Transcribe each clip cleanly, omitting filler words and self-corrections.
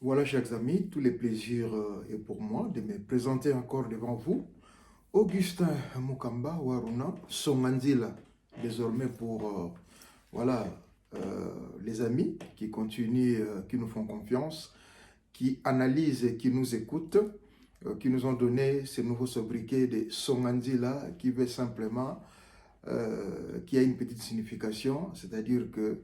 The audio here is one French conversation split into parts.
Voilà, chers amis, tous les plaisirs est pour moi de me présenter encore devant vous. Augustin Mukamba Waruna, Songanzila, désormais pour voilà, les amis qui continuent, qui nous font confiance, qui analysent et qui nous écoutent, qui nous ont donné ce nouveau sobriquet de Songanzila qui veut simplement, qui a une petite signification, c'est-à-dire que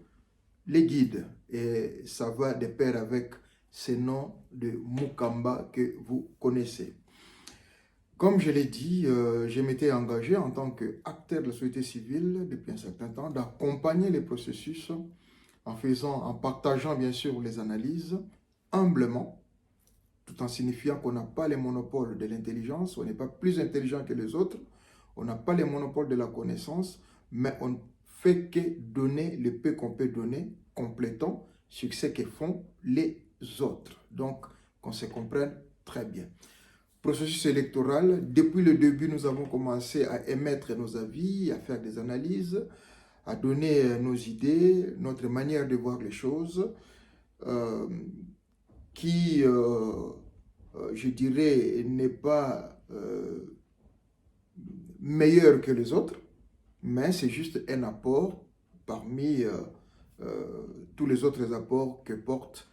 les guides, et ça va de pair avec ces noms de Mukamba que vous connaissez. Comme je l'ai dit, je m'étais engagé en tant qu'acteur de la société civile depuis un certain temps d'accompagner les processus en partageant bien sûr les analyses humblement, tout en signifiant qu'on n'a pas les monopoles de l'intelligence, on n'est pas plus intelligent que les autres, on n'a pas les monopoles de la connaissance, mais on ne fait que donner le peu qu'on peut donner, complétant sur ce que font les autres. Donc, qu'on se comprenne très bien. Processus électoral, depuis le début, nous avons commencé à émettre nos avis, à faire des analyses, à donner nos idées, notre manière de voir les choses, euh, qui, je dirais, n'est pas meilleur que les autres, mais c'est juste un apport parmi tous les autres apports que portent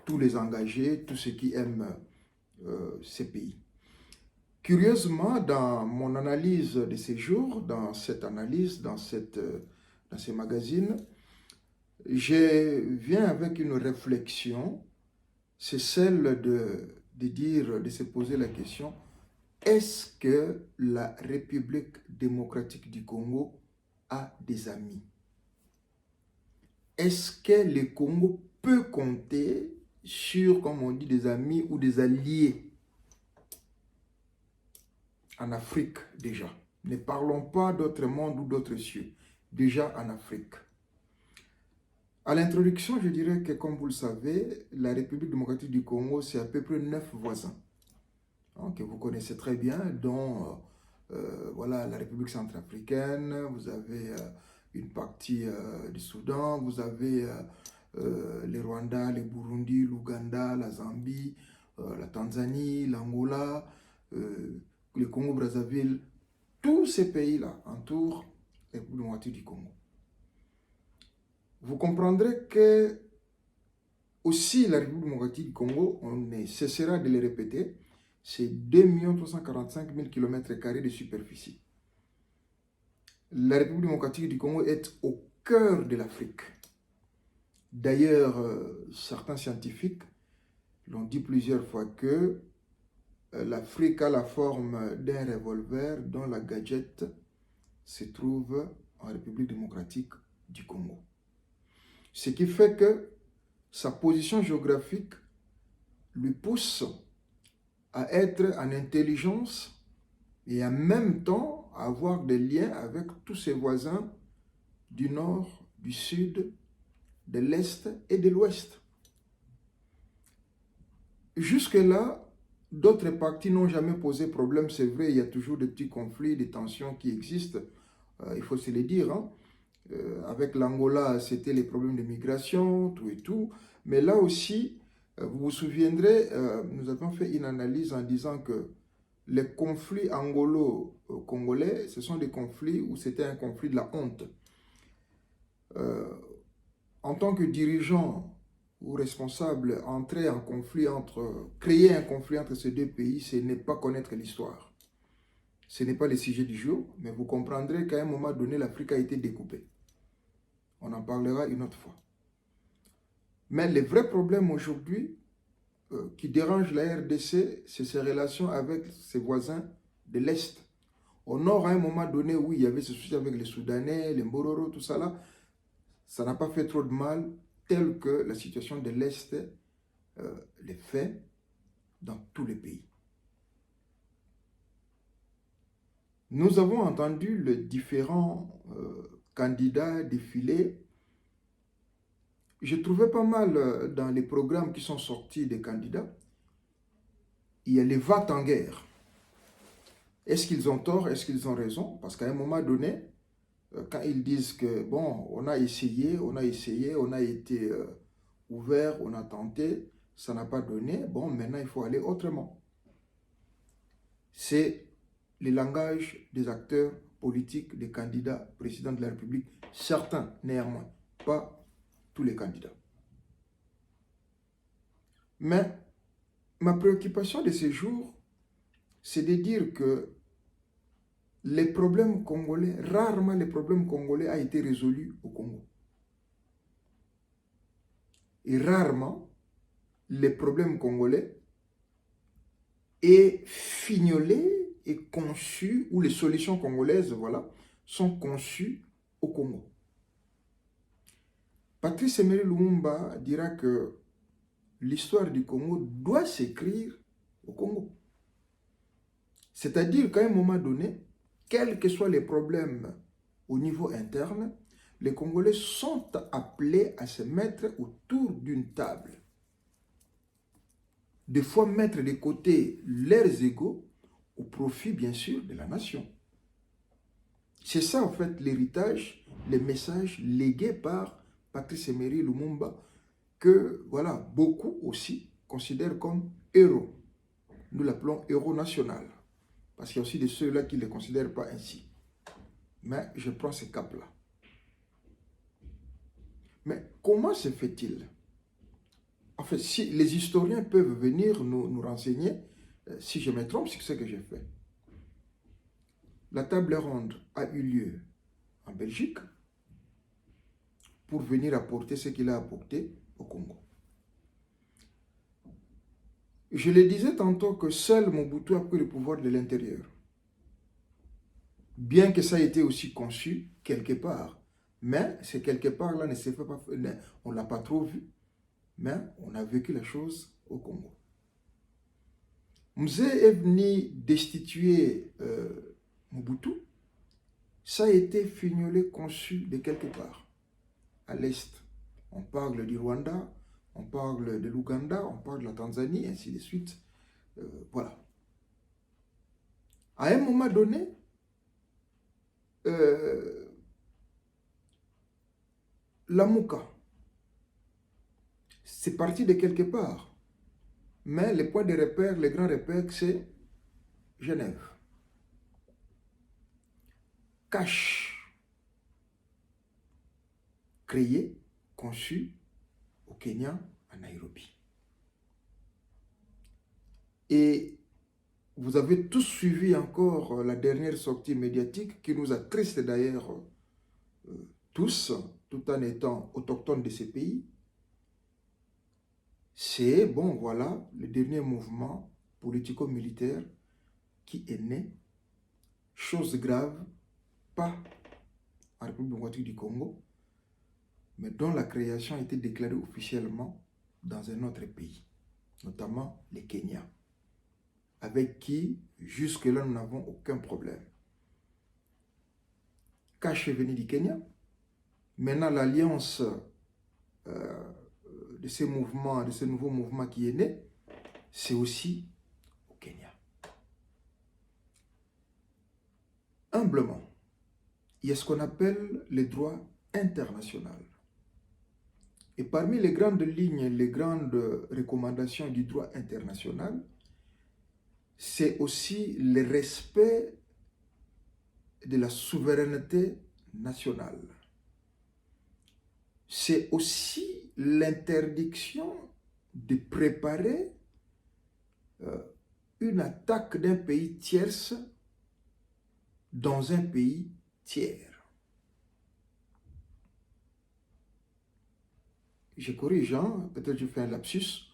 tous les engagés, tous ceux qui aiment ces pays. Curieusement, dans mon analyse de ces jours, dans cette analyse, dans ces magazines, je viens avec une réflexion, c'est celle de dire, de se poser la question, est-ce que la République démocratique du Congo a des amis? Est-ce que le Congo peut compter sur, comme on dit, des amis ou des alliés en Afrique déjà? Ne parlons pas d'autres mondes ou d'autres cieux, déjà en Afrique. À l'introduction, je dirais que, comme vous le savez, la République démocratique du Congo, c'est à peu près 9 voisins, hein, que vous connaissez très bien, dont voilà, la République centrafricaine, vous avez une partie du Soudan, vous avez le Rwanda, le Burundi, l'Ouganda, la Zambie, la Tanzanie, l'Angola, le Congo-Brazzaville. Tous ces pays-là entourent la République démocratique du Congo. Vous comprendrez que aussi la République démocratique du Congo, on ne cessera de le répéter, c'est 2 345 000 km² de superficie. La République démocratique du Congo est au cœur de l'Afrique. D'ailleurs, certains scientifiques l'ont dit plusieurs fois que l'Afrique a la forme d'un revolver dont la gadget se trouve en République démocratique du Congo. Ce qui fait que sa position géographique lui pousse à être en intelligence et en même temps à avoir des liens avec tous ses voisins du nord, du sud, de l'est et de l'ouest. Jusque-là, d'autres parties n'ont jamais posé problème, c'est vrai, il y a toujours des petits conflits, des tensions qui existent, il faut se le dire, hein. Avec l'Angola, c'était les problèmes de migration, tout et tout. Mais là aussi, vous vous souviendrez, nous avons fait une analyse en disant que les conflits angolo-congolais, ce sont des conflits où c'était un conflit de la honte. En tant que dirigeant ou responsable, créer un conflit entre ces deux pays, ce n'est pas connaître l'histoire. Ce n'est pas le sujet du jour, mais vous comprendrez qu'à un moment donné, l'Afrique a été découpée. On en parlera une autre fois. Mais le vrai problème aujourd'hui qui dérange la RDC, c'est ses relations avec ses voisins de l'Est. Au nord, à un moment donné, oui, il y avait ce souci avec les Soudanais, les Mbororo, tout ça là. Ça n'a pas fait trop de mal, tel que la situation de l'Est les fait dans tous les pays. Nous avons entendu les différents candidats défiler. Je trouvais pas mal dans les programmes qui sont sortis des candidats, il y a les va en guerre. Est-ce qu'ils ont tort? Est-ce qu'ils ont raison? Parce qu'à un moment donné, quand ils disent que, bon, on a essayé, on a été ouvert, on a tenté, ça n'a pas donné, bon, maintenant il faut aller autrement. C'est le langage des acteurs politiques, des candidats présidents de la République, certains néanmoins, pas tous les candidats. Mais ma préoccupation de ces jours, c'est de dire que les problèmes congolais, rarement les problèmes congolais ont été résolus au Congo. Et rarement, les problèmes congolais est fignolé et conçu, ou les solutions congolaises, voilà, sont conçues au Congo. Patrice Emery Lumumba dira que l'histoire du Congo doit s'écrire au Congo. C'est-à-dire qu'à un moment donné, quels que soient les problèmes au niveau interne, les Congolais sont appelés à se mettre autour d'une table. Des fois mettre de côté leurs égos au profit, bien sûr, de la nation. C'est ça, en fait, l'héritage, les messages légués par Patrice Emery Lumumba, que, voilà, beaucoup aussi considèrent comme héros. Nous l'appelons héros national, parce qu'il y a aussi de ceux-là qui ne le considèrent pas ainsi. Mais je prends ce cap-là. Mais comment se fait-il? En fait, si les historiens peuvent venir nous renseigner, si je me trompe, c'est ce que j'ai fait. La table ronde a eu lieu en Belgique pour venir apporter ce qu'il a apporté au Congo. Je le disais tantôt que seul Mobutu a pris le pouvoir de l'intérieur. Bien que ça ait été aussi conçu quelque part. Mais ce quelque part-là ne s'est fait pas, on ne l'a pas trop vu. Mais on a vécu la chose au Congo. Mzee est venu destituer Mobutu. Ça a été fignolé, conçu de quelque part. À l'Est, on parle du Rwanda, on parle de l'Ouganda, on parle de la Tanzanie, ainsi de suite. Voilà. À un moment donné, la Mouka, c'est parti de quelque part. Mais le point de repère, le grand repère, c'est Genève. Cash, créé, conçu au Kenya, à Nairobi. Et vous avez tous suivi encore la dernière sortie médiatique qui nous attriste d'ailleurs tous, tout en étant autochtones de ces pays. C'est, bon, voilà, le dernier mouvement politico-militaire qui est né, chose grave, pas en République démocratique du Congo, mais dont la création a été déclarée officiellement dans un autre pays, notamment le Kenya, avec qui, jusque-là, nous n'avons aucun problème. Kash est venu du Kenya. Maintenant, l'alliance de ces mouvements, de ce nouveau mouvement qui est né, c'est aussi au Kenya. Humblement, il y a ce qu'on appelle le droit international. Et parmi les grandes lignes, les grandes recommandations du droit international, c'est aussi le respect de la souveraineté nationale. C'est aussi l'interdiction de préparer une attaque d'un pays tierce dans un pays tiers. Je corrige, hein? Peut-être je fais un lapsus.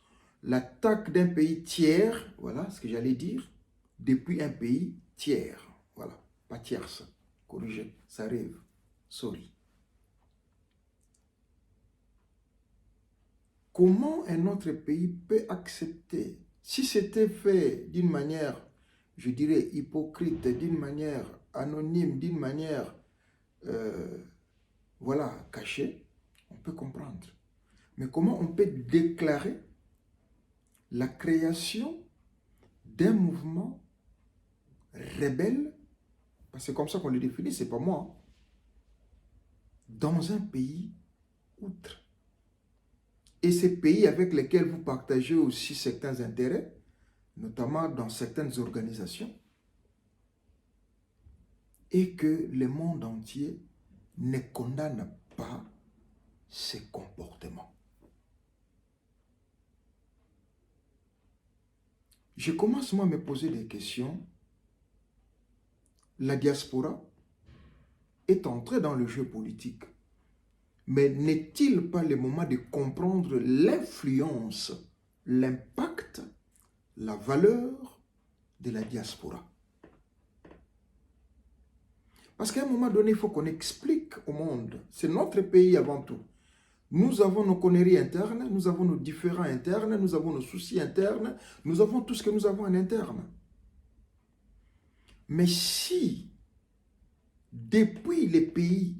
L'attaque d'un pays tiers, voilà ce que j'allais dire, depuis un pays tiers. Voilà, pas tierce. Corrigez, ça arrive. Sorry. Comment un autre pays peut accepter, si c'était fait d'une manière, je dirais, hypocrite, d'une manière anonyme, d'une manière, voilà, cachée, on peut comprendre. Mais comment on peut déclarer la création d'un mouvement rebelle, parce que c'est comme ça qu'on le définit, c'est pas moi, dans un pays outre. et ces pays avec lesquels vous partagez aussi certains intérêts, notamment dans certaines organisations, et que le monde entier ne condamne pas ces comportements. Je commence moi à me poser des questions. La diaspora est entrée dans le jeu politique. Mais n'est-il pas le moment de comprendre l'influence, l'impact, la valeur de la diaspora? Parce qu'à un moment donné, il faut qu'on explique au monde. C'est notre pays avant tout. Nous avons nos conneries internes, nous avons nos différends internes, nous avons nos soucis internes, nous avons tout ce que nous avons en interne. Mais si, depuis les pays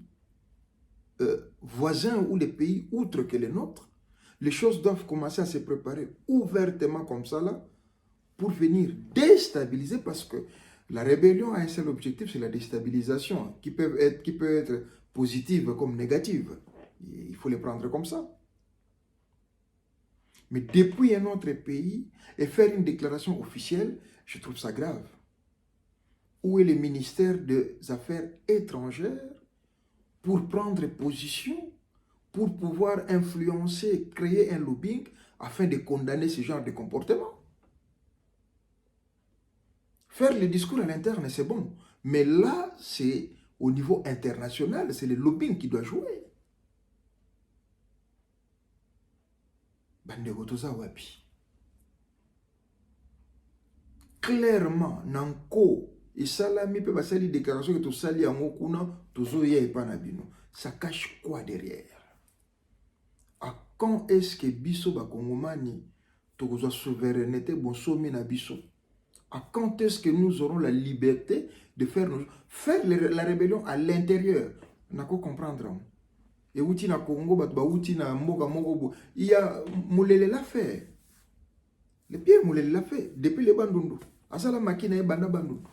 voisins ou les pays outre que les nôtres, les choses doivent commencer à se préparer ouvertement comme ça là, pour venir déstabiliser, parce que la rébellion a un seul objectif, c'est la déstabilisation, qui peut être positive comme négative. Il faut les prendre comme ça. Mais depuis un autre pays, et faire une déclaration officielle, je trouve ça grave. Où est le ministère des Affaires étrangères pour prendre position, pour pouvoir influencer, créer un lobbying, afin de condamner ce genre de comportement? Faire le discours à l'interne, c'est bon. Mais là, c'est au niveau international, c'est le lobbying qui doit jouer. Clairement, Nanko, et Salami peut passer les déclarations que tu sali en okuna, tu zoye et panabino. Ça cache quoi derrière? À quand est-ce que biso ba kongomani, tu as souveraineté, bon somme na biso? À quand est-ce que nous aurons la liberté de faire la rébellion à l'intérieur? Nako comprendre. Et outi na Congo, outi na mboka moko, il y a Moulele l'a fait. Le Pierre Moulele l'a fait depuis les Bandundu. Asala makina e banda Bandundu.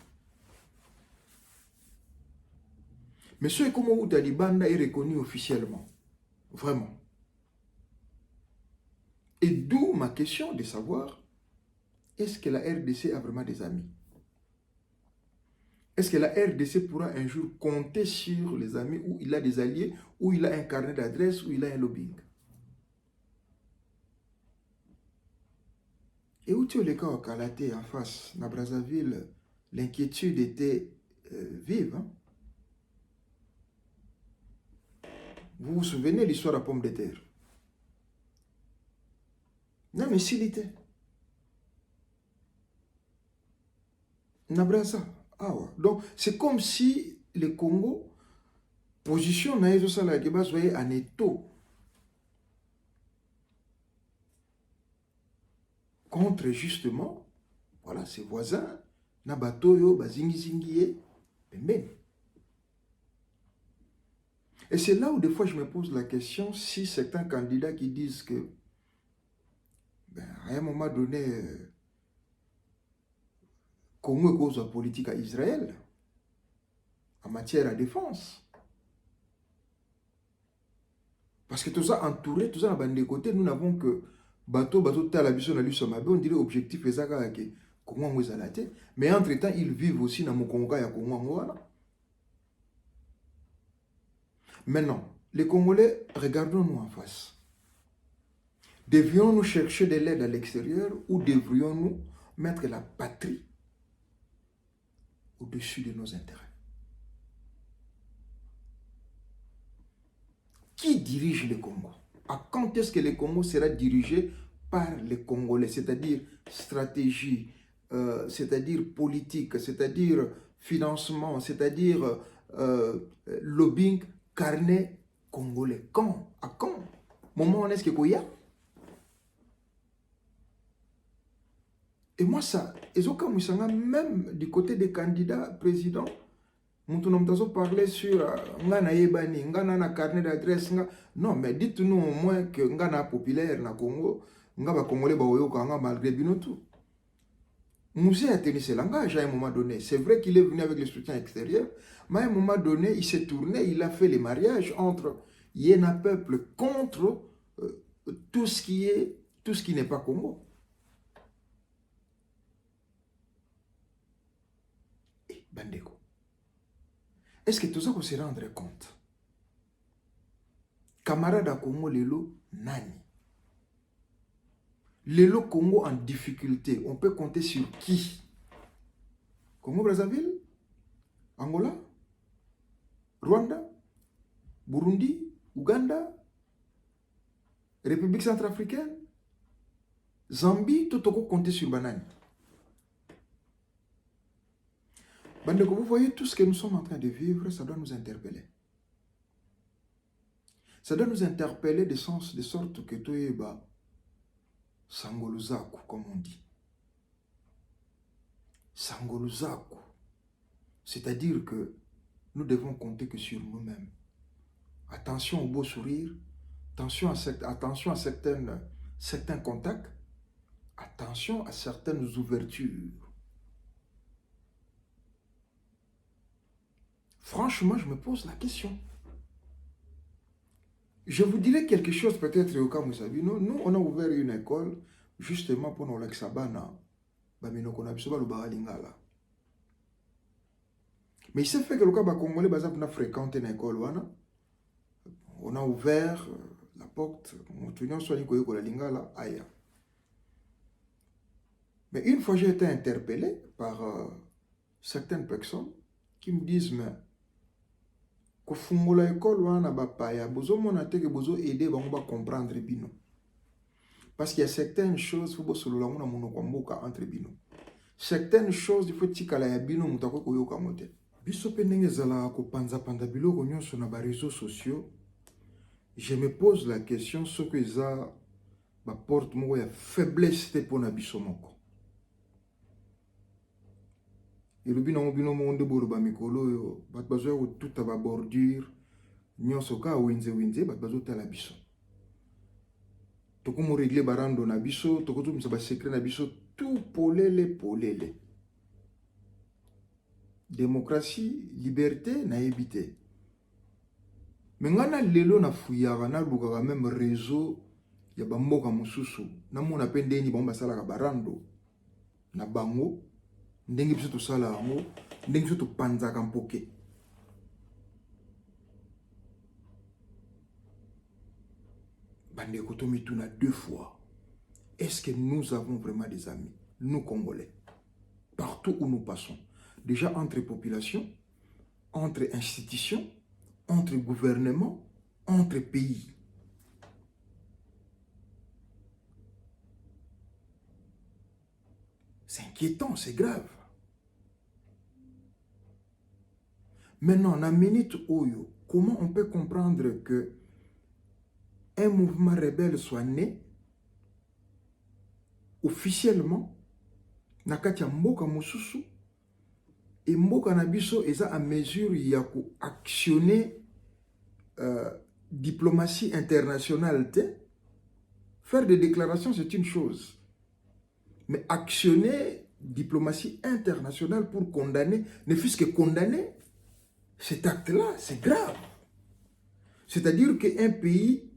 Mais ce comment Outali Banda est reconnu officiellement. Vraiment. Et d'où ma question de savoir, est-ce que la RDC a vraiment des amis? Est-ce que la RDC pourra un jour compter sur les amis où il a des alliés, où il a un carnet d'adresse, où il a un lobbying? Et où tu es le cas au Kalaté en face, à Brazzaville, l'inquiétude était vive. Hein? Vous vous souvenez de l'histoire de la pomme de terre? Non, mais s'il était. Nabraza. Ah ouais. Donc, c'est comme si le Congo positionne en étau contre justement, voilà, ses voisins, Nabatoyo, Bazingizingie, Pembeni. Et c'est là où des fois je me pose la question si certains candidats qui disent que, à un moment donné, Congo est cause de politique à Israël, en matière de défense. Parce que tout ça entouré, tout ça dans des côtés, nous n'avons que bateau, talabiso na luso mabe, on dirait objectif ezaka ke Congo ngwezalate, mais entre-temps ils vivent aussi dans Mokonga ya Congo ngwana. Maintenant, les Congolais, regardons-nous en face. Devions-nous chercher de l'aide à l'extérieur ou devrions-nous mettre la patrie au-dessus de nos intérêts? Qui dirige le Congo? À quand est-ce que le Congo sera dirigé par les Congolais? C'est-à-dire stratégie, c'est-à-dire politique, c'est-à-dire financement, c'est-à-dire lobbying, carnet congolais. Quand? À quand? Moment où est-ce que Koya? Et moi, ça, même du côté des candidats présidents, nous parlé sur Ngana Yebani, Ngana na carnet d'adresse. Non, mais dites-nous au moins que Ngana populaire na Congo, Ngaba Congolais Baoyoka, malgré Binotu. Moussé a tenu ce langage à un moment donné. C'est vrai qu'il est venu avec le soutien extérieur, mais à un moment donné, il s'est tourné, il a fait les mariages entre Yéna peuple contre tout ce qui n'est pas Congo. Et Bandeko, est-ce que tout ça qu'on se rendre compte? Camarade à Congo, Lelo, Nani. Lelo Congo en difficulté, on peut compter sur qui? Congo-Brazzaville? Angola? Rwanda? Burundi? Ouganda? République centrafricaine? Zambie? Tout on compter sur Banani. Bandeko, vous voyez tout ce que nous sommes en train de vivre, ça doit nous interpeller. Ça doit nous interpeller de sorte que tout est bas. Sangoluzaku, comme on dit. Sangoluzaku. C'est-à-dire que nous devons compter que sur nous-mêmes. Attention au beau sourire, attention à certains contacts, attention à certaines ouvertures. Franchement, je me pose la question. Je vous dirais quelque chose peut-être au cas où vous savez. Nous, on a ouvert une école justement pour nous l'exabana. Mais il s'est fait que le cas congolais a fréquenté une école. On a ouvert la porte. Mais une fois j'ai été interpellé par certaines personnes qui me disent mais kofungola école wana bapaya bozo mona te que bozo aider bango ba comprendre bino parce qu'il y a certaines choses faut bosolola ngona monoko mboka entre bino certaines choses il faut tikala ya bino mutako koyoka mote biso pe ndenge zala ko panza biloko nyonso na ba réseaux sociaux. Je me pose la question ce que ça ba porte moko ya faiblesse te pona biso moko. Et le bino monde boroba mikolo yo bat bazo tout à ba bordure nyonso ka winze bat bazo tala biso. Toko mo régler barando na biso, toko to misa ba secret na biso tout polele. Démocratie, liberté na éviter. Mais ngana lelo na fuyara na lukaka même réseau ya ba mboka mususu na mona pe ndeni ba sala ka barando na bango. Ndenge biso to sala yango, ndenge biso to panzaka mpoke. Bandeko tomituna 2 fois. Est-ce que nous avons vraiment des amis, nous Congolais, partout où nous passons, déjà entre populations, entre institutions, entre gouvernements, entre pays? C'est inquiétant, c'est grave. Maintenant, en la minute Oyo, comment on peut comprendre que un mouvement rebelle soit né officiellement nakati ya mboka mususu et mboka na biso eza à mesure ya ko actionner diplomatie internationale te? Faire des déclarations c'est une chose, mais actionner diplomatie internationale pour condamner, ne fût-ce que condamner cet acte-là, c'est grave. C'est-à-dire qu'un pays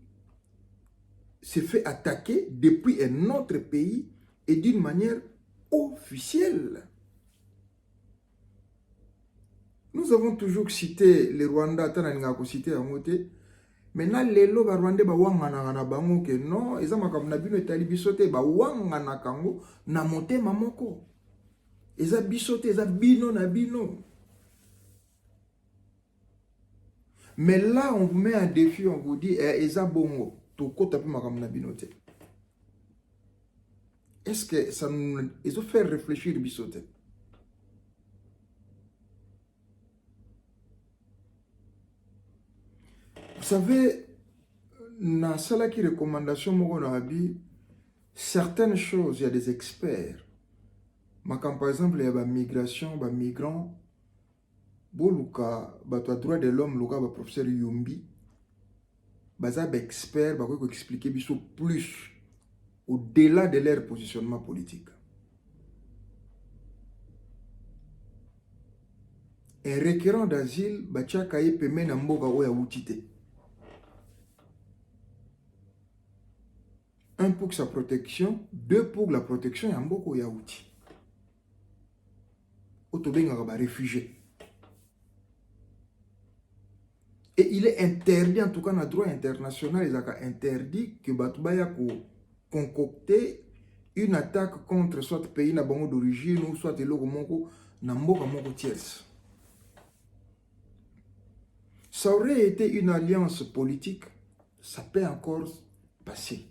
s'est fait attaquer depuis un autre pays et d'une manière officielle. Nous avons toujours cité le Rwanda, cité en moté. Maintenant, les lots Rwandais ba wangana na bango que non, ils ont comme nabino etali bisote ba wangana kango na moté mamoko. Ils ont bisote, ils ont bino na bino. Mais là, on vous met un défi, on vous dit, Eza bongo, toko tapi makam na binote. Est-ce que ça nous... Ils ont fait réfléchir bisote. Vous savez, dans cette recommandation, certaines choses, il y a des experts. Par exemple, il y a la migration, les migrants. Boluka, bato droit de l'homme, luka ba professeur Yumbi, baza ba expert, ba ko expliquer biso plus au-delà de leur positionnement politique. Un requérant d'asile, ba tia kaye peme na mboka oya utite. Un, pour sa protection. Deux, pour la protection ya mboko ya outi. Otobenga ba réfugié. Et il est interdit, en tout cas, dans le droit international, il est interdit que Batubaya concocter une attaque contre soit pays na bango d'origine ou soit le moko na mboka moko tierce. Ça aurait été une alliance politique, ça peut encore passer.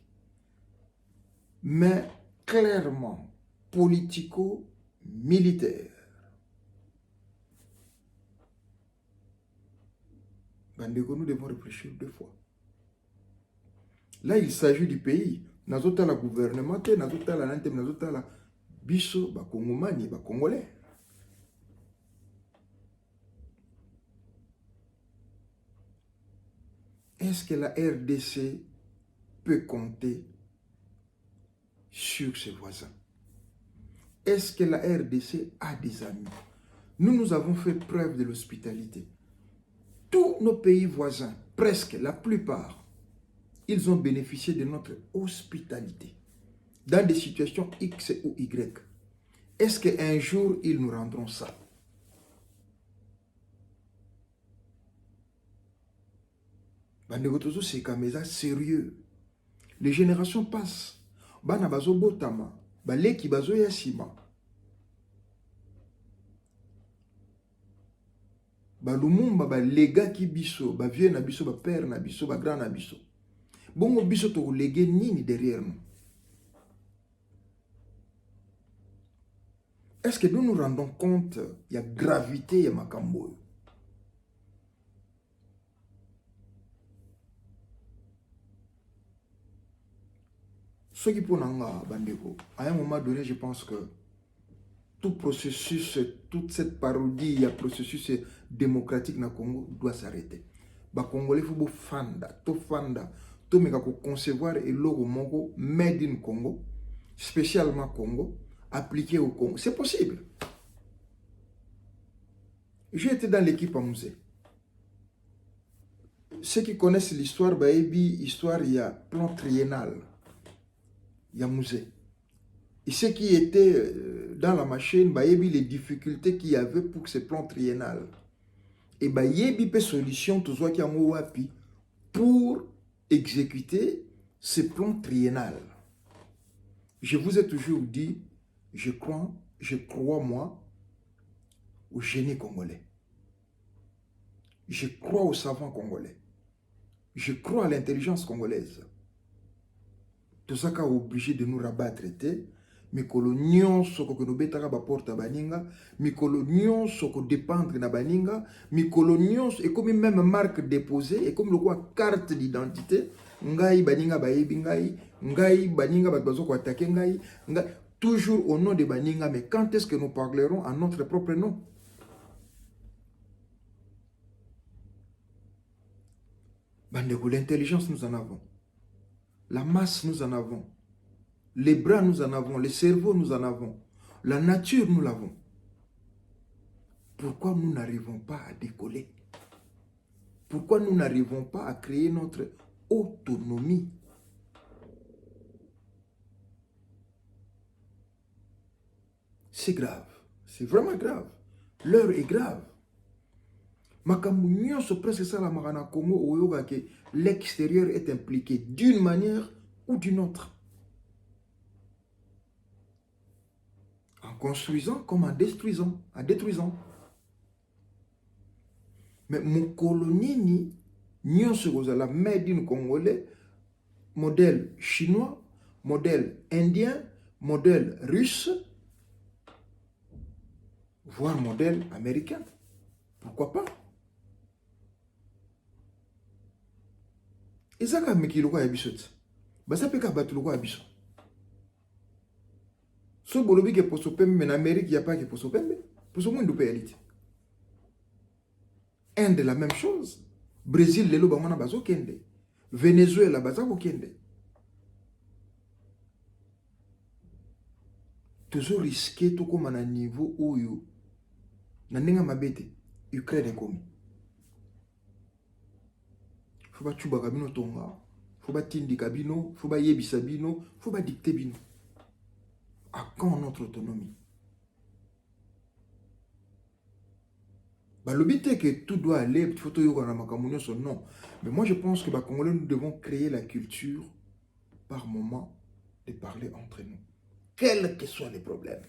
Mais clairement, politico-militaire. Nous devons réfléchir deux fois. Là, il s'agit du pays. Nous avons la gouvernement, nous avons la nantem, nous avons la biso, ba Congomani, ba Congolais. Est-ce que la RDC peut compter sur ses voisins? Est-ce que la RDC a des amis? Nous avons fait preuve de l'hospitalité. Tous nos pays voisins, presque la plupart, ils ont bénéficié de notre hospitalité dans des situations X ou Y. Est-ce qu'un jour, ils nous rendront ça? C'est comme ça, sérieux. Les générations passent. Bana bazo botama, baleki bazo yasima. Balumumba ba lega ki biso, ba vieux na biso, ba père na biso, ba grand na biso. Bongo biso to légué nini derrière nous? Est-ce que nous nous rendons compte il y a gravité ya makambo? Ce qui pour nanga bandeko, à un moment donné, je pense que tout processus, toute cette parodie, il y a processus démocratique na Congo doit s'arrêter. Ba Congolais faut fanda, to meka ko concevoir et logo mongo made in Congo, spécialement Congo, appliqué au Congo. C'est possible. J'ai été dans l'équipe à musée. Ceux qui connaissent l'histoire, histoire, il y a plan triennal. Il y a musée. Et ceux qui étaient dans la machine, les difficultés qu'il y avait pour ce plan triennal. Et il y a des solutions pour exécuter ce plan triennal. Je vous ai toujours dit, je crois moi, au génie congolais. Je crois aux savants congolais. Je crois à l'intelligence congolaise. Tout ça qui a obligé de nous rabattre. Mes colonions sont que nous betara ba porta baninga, mes colonions sont que dépendre na baninga, mes colonions et comme même marque déposée et comme le quoi carte d'identité, ngai baninga baebi ngai baninga bazo ko attaquer ngai, toujours au nom de baninga. Mais quand est-ce que nous parlerons en notre propre nom? Bandeko, l'intelligence nous en avons, la masse nous en avons. Les bras, nous en avons. Les cerveaux, nous en avons. La nature, nous l'avons. Pourquoi nous n'arrivons pas à décoller? Pourquoi nous n'arrivons pas à créer notre autonomie? C'est grave. C'est vraiment grave. L'heure est grave. Makambu se presque ça la marana Congo au yoga que l'extérieur est impliqué d'une manière ou d'une autre. En construisant comme en détruisant. Mais mon colonie, nous sommes la made in congolais, modèle chinois, modèle indien, modèle russe, voire modèle américain. Pourquoi pas? Et ça, quand il y a des choses, ça peut être battu le abisso. Si vous avez des choses, mais en Amérique, il n'y a pas de choses. Pour ce monde, réalité. Inde, la même chose. Brésil, les lois, on a bazo kende. Venezuela, bazo kende. Toujours risqué tout comme à un niveau où you n'enga mabete Ukraine comme. Faut pas tuba kamino tonga. faut pas tindika bino, faut pas yebisa bino, faut pas dicter bino. À quand notre autonomie? Bah, le but est que tout doit aller, il faut tout son nom. Mais moi, je pense que les Congolais, nous devons créer la culture par moment de parler entre nous. Quels que soient les problèmes.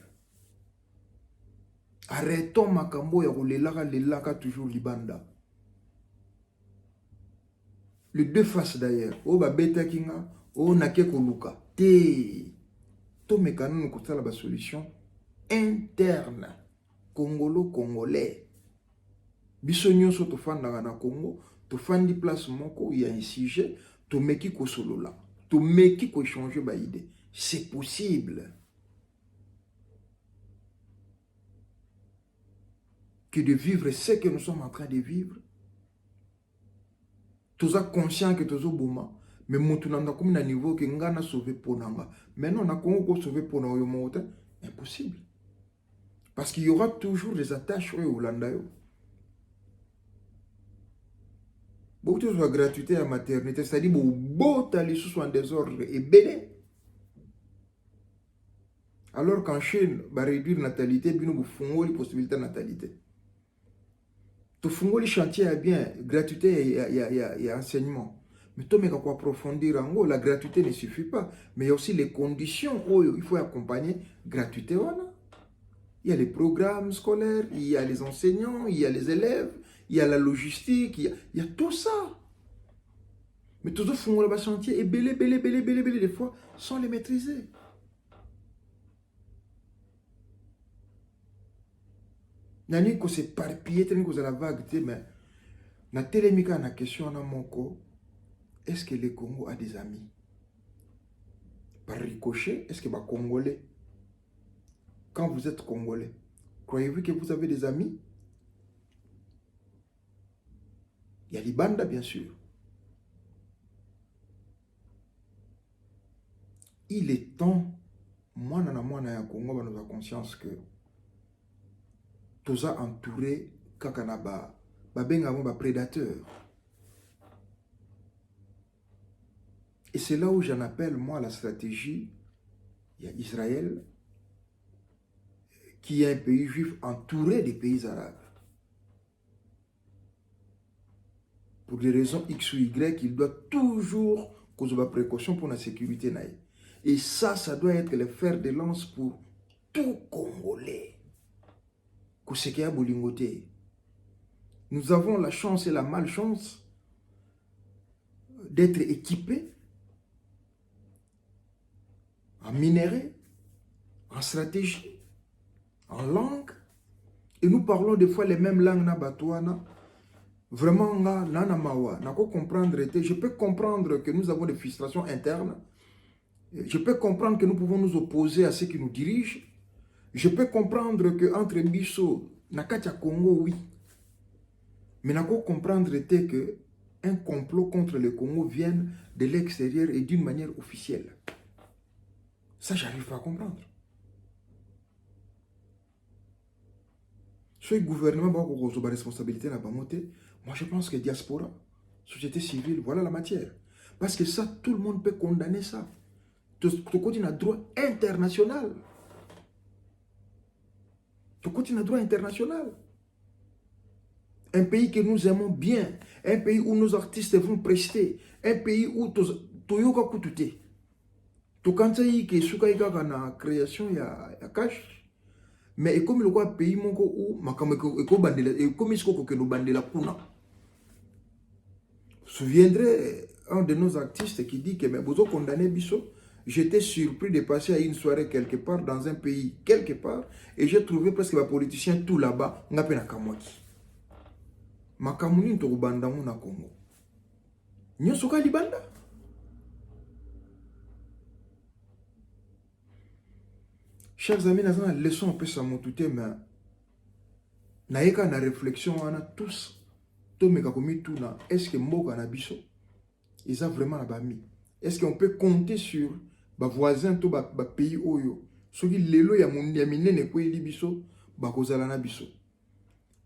Arrêtons Makambo et lelaka toujours libanda. Les deux faces d'ailleurs. Oh, bah, beta kinga, oh, nake koluka. Te. To mekano nous coûte la solution interne. Congolo-congolais. Biso nyonso tofandaka na Congo, tofandi place moko, il y a un sujet, tomeki ko solola, tomeki ko changer ba idée. C'est possible. Que de vivre ce que nous sommes en train de vivre. Toza conscient que tozo boma, mais montunanda comme na niveau que ngana sauver ponanga. Maintenant na Congo ko sauver ponanga yo mota, impossible. Parce qu'il y aura toujours des attaches au Hollanda yo. Beaucoup de la gratuité à la maternité, c'est-à-dire que les sous sont en désordre et béné. Alors qu'en Chine, va réduire la natalité, il y a les possibilités de natalité. Tu fais les chantiers à bien, gratuité et enseignement. Mais tu as approfondir en haut, la gratuité ne suffit pas. Mais il y a aussi les conditions où il faut accompagner gratuité. Voilà. Il y a les programmes scolaires, il y a les enseignants, il y a les élèves. Il y a la logistique, il y a tout ça. Mais tous les fonds de chantier et belé, des fois, sans les maîtriser. Nani ko s'éparpiller, tellement que la vague, mais na télémika na question na moko, est-ce que le Congo a des amis? Par ricochet, est-ce que les Congolais, quand vous êtes Congolais, croyez-vous que vous avez des amis? Il y a les bandes, bien sûr. Il est temps, moi, na Congo, nous avons conscience que tous entouré kakanaba, ba prédateur. Et c'est là où j'en appelle, moi, la stratégie. Il y a Israël, qui est un pays juif entouré des pays arabes. Pour des raisons X ou Y, il doit toujours causer la précaution pour la sécurité. Et ça doit être le fer de lance pour tout Congolais. Nous avons la chance et la malchance d'être équipés en minerais, en stratégie, en langue. Et nous parlons des fois les mêmes langues na batouana. Vraiment, je peux comprendre que nous avons des frustrations internes. Je peux comprendre que nous pouvons nous opposer à ceux qui nous dirigent. Je peux comprendre qu'entre Bisso, Nakatia Congo, oui. Mais je peux comprendre que un complot contre le Congo vienne de l'extérieur et d'une manière officielle. Ça, j'arrive pas à comprendre. Ce gouvernement a une responsabilité dans la moi, je pense que diaspora, société civile, voilà la matière. Parce que ça, tout le monde peut condamner ça. Tu continues à droit international. Tu continues à droit international. Un pays que nous aimons bien. Un pays où nos artistes vont prester. Un pays où tu yoka kutute. Tu kansayi ke sukaika na création ya cash. Mais comme le pays moko où makameko eko bandela et comme isko ko no bandela kuna. Je me souviendrai un de nos artistes qui dit que mais bozo condamné biso. J'étais surpris de passer à une soirée quelque part dans un pays quelque part et j'ai trouvé presque les politiciens tout là-bas ngape na kamwaki. Makamuni to banda na Congo. Nyoso ka libanda. Chers amis, nous avons une leçon un peu ça m'outouté, mais naïka na réflexion on a tous to mekakomi tout na est-ce que mboka na biso ils ont vraiment la bami. Est-ce qu'on peut compter sur ba voisin to ba pays oyo soki lelo ya minene ko eli biso ba kozala na biso.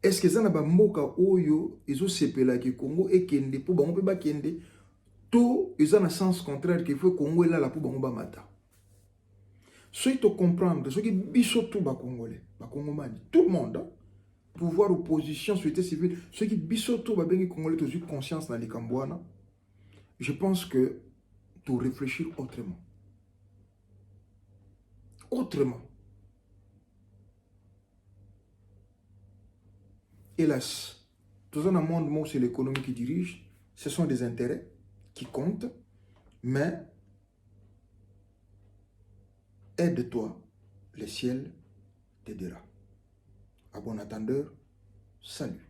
Est-ce que ça na ba mboka oyo ezo sepela ke Congo et kende po ba on peut ba kende tout ils ont un sens contraire qu'il faut Congo est là pour bango mata. Ceux qui comprendre, ceux qui biso tout ba congolais, ba congomani, tout le monde, hein, pouvoir opposition, société civile, ceux qui biso tout ba bengi congolais, tous eu conscience dans les Cambouana. Je pense que tu réfléchir autrement. Autrement. Hélas, dans un monde où c'est l'économie qui dirige, ce sont des intérêts qui comptent, mais aide-toi, le ciel t'aidera. À bon attendeur, salut.